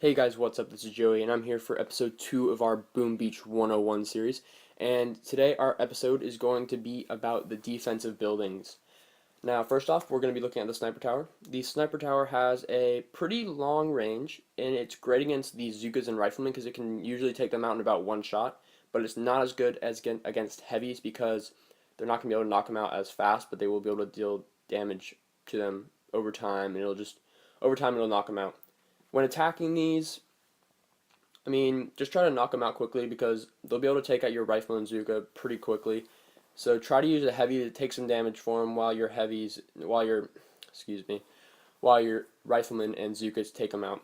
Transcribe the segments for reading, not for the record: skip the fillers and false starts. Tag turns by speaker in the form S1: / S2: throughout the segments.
S1: Hey guys, what's up? This is Joey, and I'm here for episode 2 of our Boom Beach 101 series. And today, our episode is going to be about the defensive buildings. Now, first off, we're going to be looking at the sniper tower. The sniper tower has a pretty long range, and it's great against the Zookas and riflemen because it can usually take them out in about one shot. But it's not as good as against heavies because they're not going to be able to knock them out as fast, but they will be able to deal damage to them over time, and over time, it'll knock them out. When attacking these, just try to knock them out quickly because they'll be able to take out your rifle and Zuka pretty quickly. So try to use a heavy to take some damage for them while your riflemen and Zukas take them out.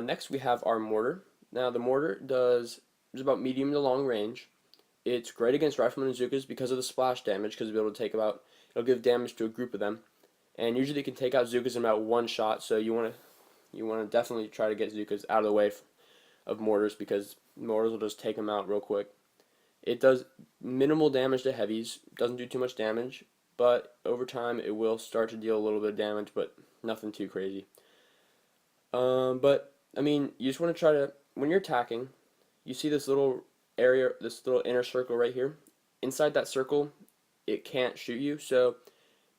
S1: Next we have our mortar. Now the mortar is about medium to long range. It's great against riflemen and Zukas because of the splash damage, because it'll give damage to a group of them. And usually it can take out Zukas in about one shot, so you want to definitely try to get Zukas out of the way of mortars because mortars will just take them out real quick. It does minimal damage to heavies, doesn't do too much damage, but over time it will start to deal a little bit of damage, but nothing too crazy. You just want to try to, when you're attacking, you see this little area, this little inner circle right here. Inside that circle, it can't shoot you, so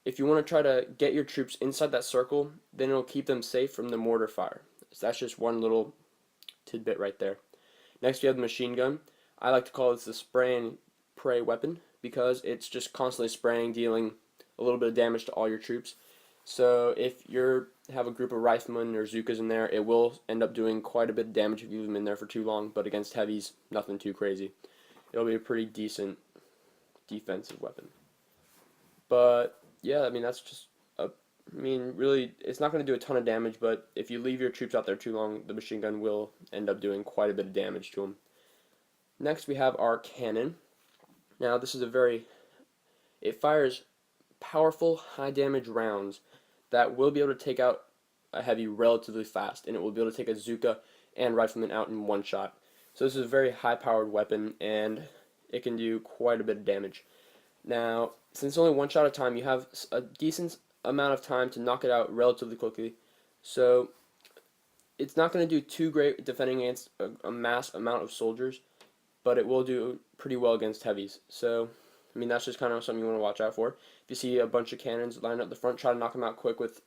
S1: if you want to try to get your troops inside that circle, then it'll keep them safe from the mortar fire. So that's just one little tidbit right there. Next, we have the machine gun. I like to call this the spray and pray weapon because it's just constantly spraying, dealing a little bit of damage to all your troops. So if you have a group of riflemen or Zookas in there, it will end up doing quite a bit of damage if you leave them in there for too long, but against heavies, nothing too crazy. It'll be a pretty decent defensive weapon. But yeah, that's just really, it's not going to do a ton of damage, but if you leave your troops out there too long, the machine gun will end up doing quite a bit of damage to them. Next, we have our cannon. Now, it fires powerful, high damage rounds that will be able to take out a heavy relatively fast, and it will be able to take a Zooka and rifleman out in one shot. So this is a very high-powered weapon, and it can do quite a bit of damage. Now, since it's only one shot at a time, you have a decent amount of time to knock it out relatively quickly. So it's not going to do too great defending against a mass amount of soldiers, but it will do pretty well against heavies. So, that's just kind of something you want to watch out for. If you see a bunch of cannons lined up the front, try to knock them out quick with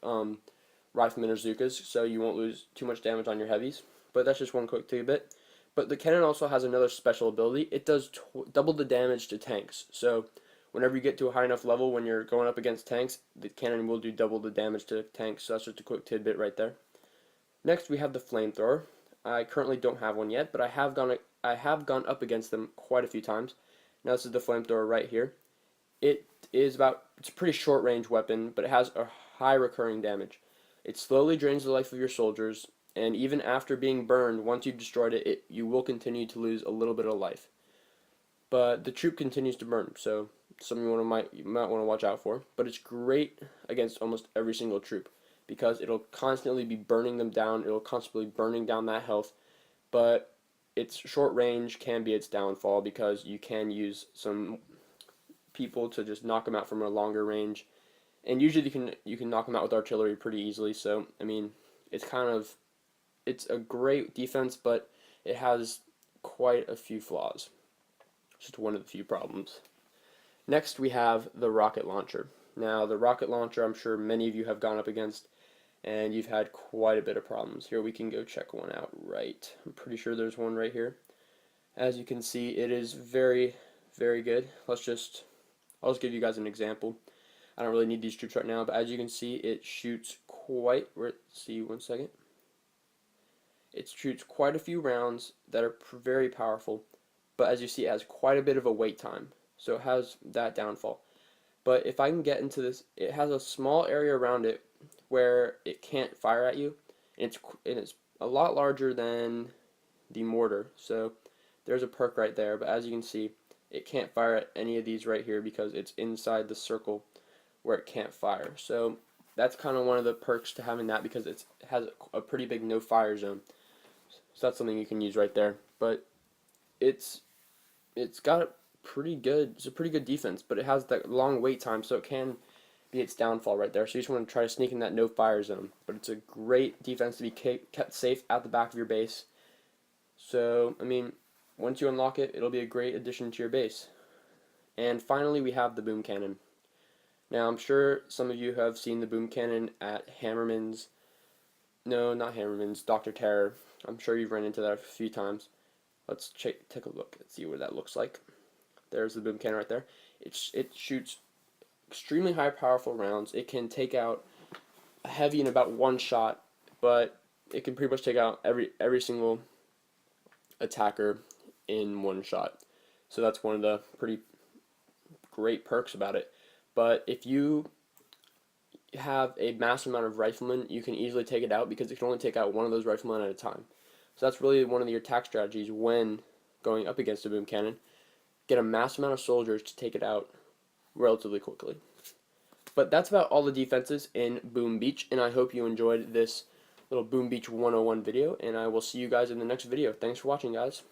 S1: riflemen or Zookas, so you won't lose too much damage on your heavies. But that's just one quick tidbit. But the cannon also has another special ability. It does double the damage to tanks. So whenever you get to a high enough level when you're going up against tanks, the cannon will do double the damage to tanks. So that's just a quick tidbit right there. Next, we have the flamethrower. I currently don't have one yet, but I have gone up against them quite a few times. Now this is the flamethrower right here. It's a pretty short range weapon, but it has a high recurring damage. It slowly drains the life of your soldiers, and even after being burned, once you've destroyed it, you will continue to lose a little bit of life. But the troop continues to burn, so something you might want to watch out for. But it's great against almost every single troop because it'll constantly be burning them down. It'll constantly burning down that health. But its short range can be its downfall because you can use some people to just knock them out from a longer range. And usually you can knock them out with artillery pretty easily. So it's a great defense, but it has quite a few flaws. Just one of the few problems. Next, we have the rocket launcher. Now, the rocket launcher, I'm sure many of you have gone up against, and you've had quite a bit of problems. Here, we can go check one out right. I'm pretty sure there's one right here. As you can see, it is very, very good. I'll just give you guys an example. I don't really need these troops right now, but as you can see, it shoots It shoots quite a few rounds that are very powerful. But as you see, it has quite a bit of a wait time, so it has that downfall. But if I can get into this, it has a small area around it where it can't fire at you, and it's a lot larger than the mortar, so there's a perk right there. But as you can see, it can't fire at any of these right here because it's inside the circle where it can't fire. So that's kind of one of the perks to having that because it has a pretty big no fire zone. So that's something you can use right there. But it's got it's a pretty good defense, but it has that long wait time, so be its downfall right there. So you just want to try to sneak in that no fire zone. But it's a great defense to be kept safe at the back of your base. So, I mean, once you unlock it, it'll be a great addition to your base. And finally, we have the boom cannon. Now, I'm sure some of you have seen the boom cannon at Hammerman's. No, not Hammerman's, Dr. Terror. I'm sure you've run into that a few times. Let's take a look and see what that looks like. There's the boom cannon right there. It shoots extremely high powerful rounds. It can take out a heavy in about one shot, but it can pretty much take out every single attacker in one shot. So that's one of the pretty great perks about it. But if you have a massive amount of riflemen, you can easily take it out because it can only take out one of those riflemen at a time. So that's really one of your attack strategies when going up against a boom cannon. Get a massive amount of soldiers to take it out relatively quickly. But that's about all the defenses in Boom Beach, and I hope you enjoyed this little Boom Beach 101 video, and I will see you guys in the next video. Thanks for watching, guys.